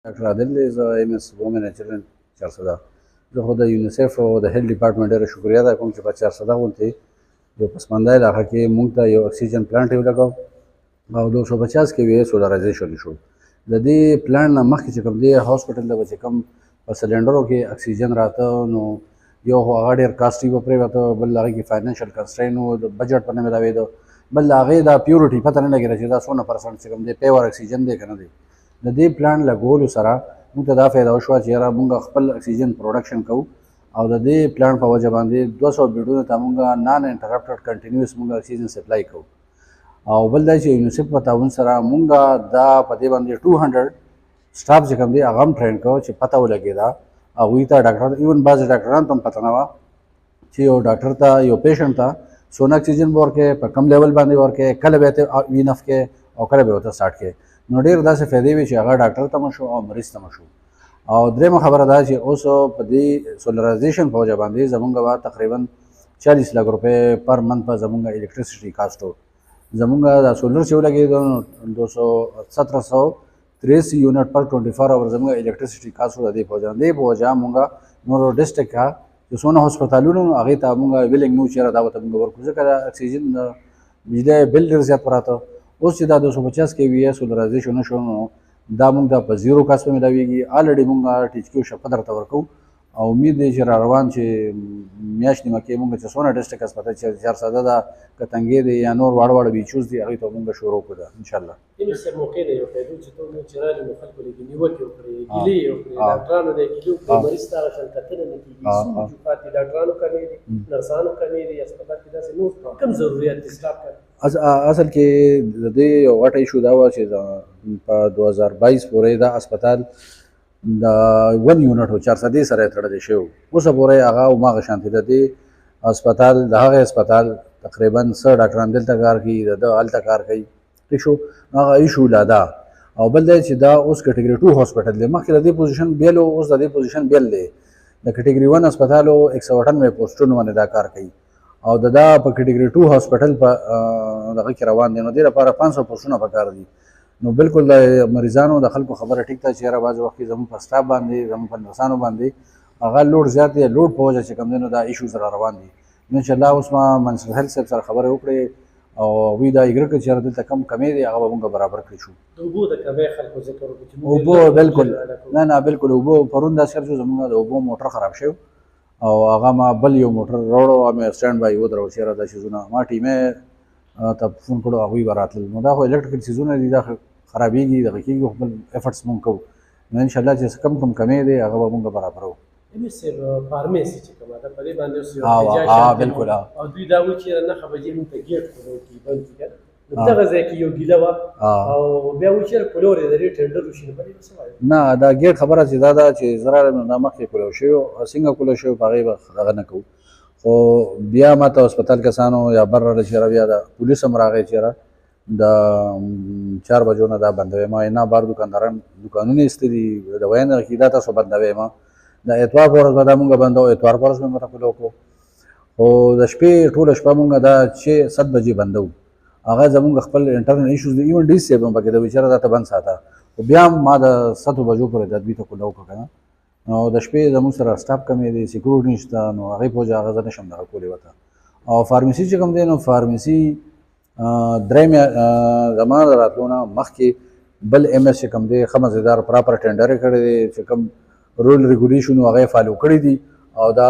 ډاکټر عادل دی، زه ایم اس وومن اینډ چلډرن چارسده. زه خو د یونیسیف او د هیلث ډپارټمنټ ډېره شکریه ادا کوم چې په چارسده غونډې یو پسمانده علاقه کې موږ ته یو اکسیجن پلانټ یې ولګاو او 250 کې وی سولرایزیشن شو. د دې پلان نه مخکې چې کوم دی هاسپټل ته چې کوم په سلنډرو کې اکسیجن راته نو یو خو هغه ډېر کاسټي به پرېوته، بل هغې کې فاینانشل کنسټرین و، د بجټ په نه ملاوېده، بل د هغې دا پیورټي پته نه لګېده چې دا څونه پرسنټ چې کوم دی پیور اکسیجن دی که نه دی. د دې پلان لګولو سره موږ ته دا فایده وشوه چې یاره موږ خپل اکسیجن پروډکشن کوو او د دې پلان په وجه باندې 200 بیډونو ته موږ نان انټرپټډ کنټینیوس موږ اکسیجن سپلای کوو. او بل دا چې یونیسیف په تعاون سره موږ دا په دې باندې 200 سټاف چې کوم دی هغه هم ټرین کوو چې پته ولګېده هغوی ته ډاکټر ایون بعضې ډاکټرانو ته هم پته نه وه چې یو ډاکټر ته یو پیشنټ ته څونه اکسیجن به ورکوې، په کم لیول باندې ورکوې، کله به یې وینف کې او کله به یې ورته سټارټ کې. نو ډېر داسې فایدې وي چې هغه ډاکټر ته مو شو او مریض ته مو شو. او درېیمه خبره دا چې اوس په دې سولرایزیشن په وجه باندې زمونږ به تقریبا 40 لک روپۍ پر منت په زمونږ الکتریسټي کاسټ و. زمونږ دا سولر چې ولګېدو 1783 یونټ پر 24 اور زمونږ الکتریسټي کاسټ و. د دې په وجه مونږ نورو ډسټرکټ ښه چې څونه هسپتالونو هغې ته مونږ ویلنګ نه وو چې یاره دا ورته مونږ ورکړو، ځکه د اکسیجن د بجلی بل ډېر زیات پراته. اوس چې دا 250 کې وي سولرایزیشن وشو نو دا موږ ته په 0 کاسټ په ملاویږي. الریډي موږ ټیچ کیو شپه درته ورکوو او امید دی چې را روان چې میاشت نیمه کې موږ چې څونه ډسټرکټ هسپتال چې چارسده ده که تنګې دی یا نور واړه واړه بیچوز دي هغې ته موږ شروع کړو انشاءالله. یونیسیف موقع دی یو فایدو چې ته مو چې رالې نو خلکو لږې نیوکې وکړې، ګیلې یې وکړې، ډاکټرانو دی ګیلې وکړې، مریض ته هغه شان کتنه نه کېږي، څومره جوپات دي، ډاکټرانو کمې دي، نرسانو کمې دي، هسپتال کې داسې نور کم ضرورت دي سټاف کم. اصل کې د دې یو غټه ایشو دا وه چې په 2022 پورې دا هسپتال د 1 یونټ و چارسدې سره یې تړلی شوی و. اوسه پورې هغه هماغه شانتې د دې هسپتال د هغې هسپتال تقریبا 100 ډاکټران دلته کار کوي، د ده هلته کار کوي. ټیک شو، هغه ایشو لا ده. او بل دی چې دا اوس کټګري 2 هاسپټل دی، مخکې د دې پوزیشن بیل و، اوس د دې پوزیشن بیل دی. د کټګري 1 هسپتال 198 پوسټونو باندې دا کار کوي او د دا په کټګري 2 هاسپټل په دغه کې روان دی. نو دې لپاره 500 پوسټونه پکار دي. نو بالکل د مریضانو د خلکو خبره ټیک ده چې یاره بعضې وخت کې زموږ په سټاف باندې زموږ په نرسانو باندې هغه لوډ زیات دی، لوډ په وجه چې کوم دی نو دا ایشوز را روان دي. نو انشاءالله اوس ما منصور هیلث صاحب سره خبرې وکړې او هغوی دا اګره کړه چې یاره دلته کم کمې دی هغه به موږ برابر کړی شو. د اوبو د کمۍ خلکو ذکر وکړو چې اوبو بالکل نه بالکل اوبو پرون داسې کار شو زموږ د اوبو موټر خراب شوی او هغه ما بل یو موټر راوړو او مې سټینډ بای ودرول چې یاره دا څیزونه ما ټیمې ته فون کړو هغوی به راتلل. نو دا خو الکټریکل څیزونه دي، دا خرابېږي دغه کېږي، خو خپل ایفرټس مونږ کوو. نو انشاءالله چې کم کمې دی هغه به مونږ برابرو. یونیسیف فارمیسي چې کومه ده په دې باندې اوس یو بالکل او دوی دا وایي چې نهه بجې مونږ ته ګیټ کړو چې بند کړي که نو دغه ځای کې یو ګیله وه او بیا وایي چې کلور یې د دې ټنډر وشي نو په دې به څه وایو؟ نه دا ګیټ خبره چې دا ده چې زه راغلم نو دا مخکې کلو شوی و، څنګه کلو شوی په هغې به دغه نه کوو. خو بیا ما ته هسپتال کسانو یا بر راغله چې بیا د پولیس هم راغی چې د 4 بجو نه دا بندوي. ما نه بار دکانداران دکانونه ایستلي دي د وینا کې دا تاسو بندوي. ما د اتوار په ورځ به دا مونږ بندو، اتوار په ورځ مې مته کولو کو او د شپې ټوله شپه مونږ دا 6-7 بجې بندو. هغه زمونږ خپل انټرنل ایشوز دي، ایون ډي سی هم پکې د بیچاره دا ته بند ساته خو بیا ما د 7 بجو پورې د دوی ته کولو کو کنه. نو د شپې زمونږ سره سټاف کمې دی، سکیورټي نشته، نو هغې په وجه هغه زه نشم دغه کولی ورته. او فارمیسي چې کوم دی نو فارمیسي درېیم زما د راتلو نه مخکې بل ایم ایس چې کوم دی ښه مزېدار پراپر ټینډر یې کړی دی، چې کوم رول ریګولیشن هغه یې فالو کړي دي او دا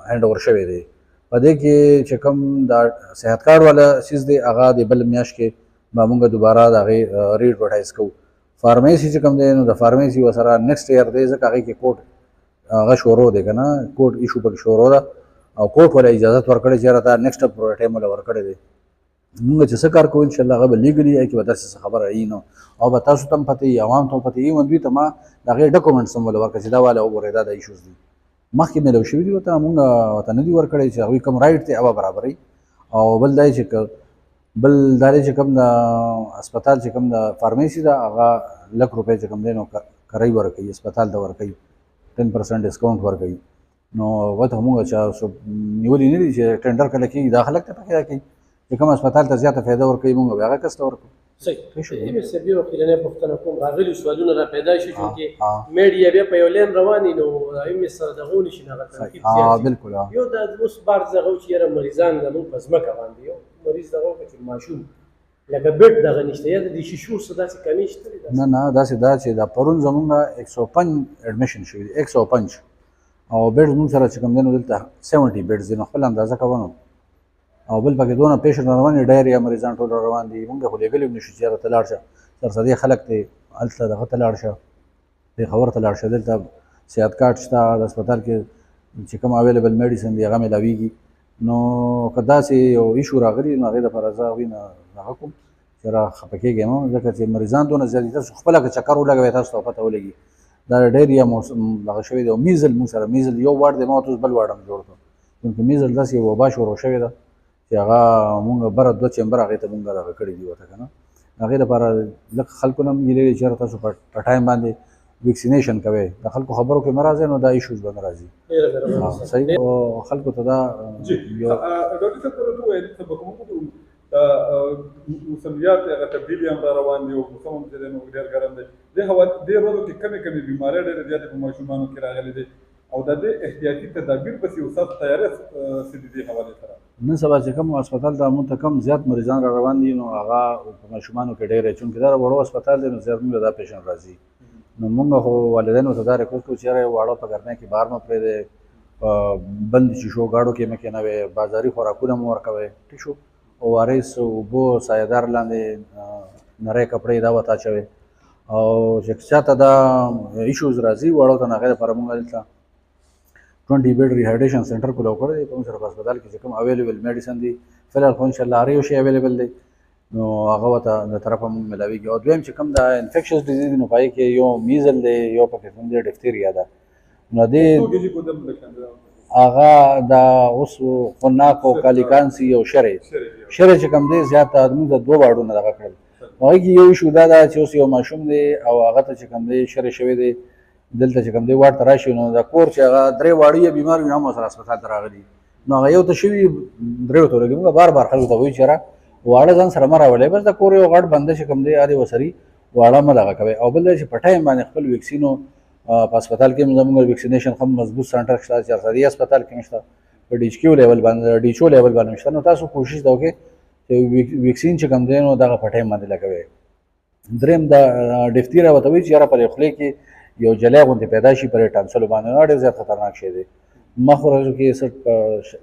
هینډ اوور شوی دی. په دې کې چې کوم دا صحت کارت والا چیز دی هغه د بل میاشت کې به مونږ دوباره د هغې ری ایډورټایز کوو. فارمیسي چې کوم دی نو د فارمیسي ورسره نیکسټ ایئر دی، ځکه هغې کې کوټ هغه شروع دی که نه، کوټ ایشو پکې شروع ده او کوټ والا اجازت ورکړی چې یاره دا نیکسټ ټایم والا ورکړی دی. مونږ چې څه کار کوو انشاءالله هغه به لیګلي هغې کې به داسې څه خبره وي نو او به تاسو ته هم پته وي، عوام ته هم پته وي. ایون دوی ته ما د هغې ډاکومنټس هم ورله ورکړه چې دا واله وګورئ دا د ایشوز دي مخکې میلاو شوي دي ورته، مونږ ورته نه دي ورکړی چې هغوی کوم رایټ دی هغه برابروي. او بل دا چې کوم د هسپتال چې کوم د فارمیسي ده هغه 1 لک روپۍ چې کوم دی نو کرایي ورکوي، هسپتال ته ورکوي 10% ډسکاونټ ورکوي. نو هغه ته مونږ چا نیولي نه دي چې ټینډر کله کېږي دا خلک ته پکې راکوي چې کوم هسپتال ته زیاته فایده ورکوي مونږ به هغه کس ته ورکوو. صحیح ام اس بي اخیرنۍ پوښتنه کوم راغلي سوالونه را پیدا شي چې ها میډیا بیا په یو لین رواني نو ام اس سره دغه نشي نه غوښتل بالکل یو د اوس بار دغه چې یاره مریضان زموږ په ځمکه باندې یو مریض دغه چې ماشوم لکه بیډ دغه نشته یا د شیشو څه داسې کمی شته نه نه داسې دا چې دا پرون زمونږ 105 اډمیشن شوي دي 105 او بیډ زموږ سره چې کوم دی نو دلته 70 بیډز دي نو خپل اندازه کوو او بل پکې دونه پیشنټ روان دي ډایریا مریضان ټول روان دي موږ خو لېږلي هم نشو چې یاره ته لاړ شه سرسدي خلک دی هلته دغه ته لاړ شه پېښور ته لاړ شه دلته صحت کارت شته د هسپتال کې چې کوم اویلیبل میډیسن دی هغه میلاویږي نو که داسې یو ایشو راغلي نو هغې دپاره زه هغوی نه دغه کوم چې را خفه کېږم ځکه چې مریضان دونه زیات دي تاسو خپله که چکر ولګوئ تاسو ته پته ولګي دا ډایریا دغه شوی دی او میزل موږ سره میزل یو واړ دی ما ورته اوس بل واړ هم جوړ کړ چونکې میزل داسې یو وبا شروع شوې ده چې هغه مونږ بره 2 چمبر هغې ته مونږ دغه کړي دي ورته که نه هغې دپاره لږ خلکو نه هم هیلې وي چې یاره تاسو په ټایم باندې ویکسینیشن کوئ د خلکو خبرو کې مه راځئ نو دا ایشوز به نه راځي صحیح او خلکو ته دا یو ډاکټر صاحب ته وویل چې په کومو موسمیات هغه تبدیلي هم را روان دي او موسم هم چې دی نو ډېر ګرم دی دې ورځو کې کمې بیمارۍ ډېرې زیاتې په ماشومانو کې راغلي دي او د دې احتیاطي تدابیر پسې یو سخت تیاری څه دي دې حوالې سره نن سبا چې کوم هسپتال ته مونږ ته کم زیات مریضان را روان دي نو هغه په ماشومانو کې ډېر چونکې دا وړو هسپتال دی نو زیات موږ دا پیشنټ راځي نو مونږ خو والدینو ته دا ریکوست کوو چې یاره واړه په ګرمۍ کې بهر مه پرېږدئ بند شیشو گاډو کې مه کېنوئ بازاري خوراکونه مه ورکوئ ټیک شو اوارس اوبو سایهدار لاندې نری کپړې دا ورته اچوئ او چې چاته دا ایشوز راځي واړو ته نو هغې دپاره مونږ دلته 20 بیډ ریهایډریشن سنټر کولو کړی دی په موږ سره په هسپتال کې چې کوم اویلیبل میډیسن دي فلحال خو انشاءالله هر یو شی اویلیبل دی نو هغه ورته د طرفه مونږ میلاویږي او دویم چې کوم دا انفیکشس ډیزیز دی نو په هغې کې یو میزل دی یو پکې کوم دی ډفتیریا ده نو دې هغه دا اوس خناق او کالیکانسي او شری چې کوم دی زیات آدمي د دوه واړو نه دغه کړل هغې کې یو ایشو دا ده چې اوس یو ماشوم دی او هغه ته چې کوم دی شری شوی دی دلته چې کوم دی واټ ته راشي نو د کور چې هغه درې واړه یې بیمار وي هم ورسره هسپتال ته راغلي نو هغه یو ته شوي درېو ته ولګي موږ بار خلکو ته وایو چې یاره واړه ځان سره مه راولئ بس د کور یو غټ بنده چې کوم دی هغې ورسري واړه مه دغه کوئ او بل دا چې په ټایم باندې خپل ویکسینو په هسپتال کې زموږ ویکسینیشن ښه مضبوط سنټر شته چارسدي هسپتال کې هم شته په ډیچکیو لیول باندې ډیچو لیول باندې هم شته نو تاسو کوشش دا وکړئ چې ویکسین چې کوم دی نو دغه په ټایم باندې لګوئ درېیم دا ډفتیریا ورته وایي چې یاره په خولې کې یو جلی غوندې پیدا شي پرې ټانسلو باندې ډېر زیات خطرناک شی دی مخ ورځو کې څه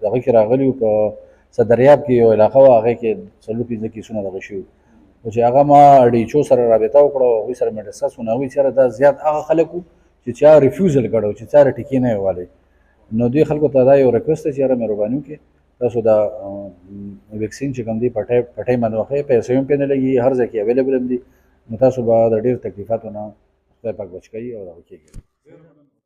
دغه کې راغلي وو په صدریاب کې یو علاقه وه هغې کې 4-5 کیسونه دغه شوي وو چې هغه ما ډیچو سره رابطه وکړه او هغوی سره مې ډسکس ونه هغوی چې یاره دا زیات هغه خلک وو چې چا ریفیوزل کړی چې چا ټیکې نه یې والی نو دوی خلکو ته دا یو ریکوست دی چې یاره مهرباني وکړئ تاسو دا ویکسین چې کوم دی په ټایم باندې واخلئ پیسې هم پرې نه لګي هر ځای کې اویلیبل هم دي نو تاسو به د ډېر تکلیفاتو نه خدای پاک بچ کوي او دغه کېږي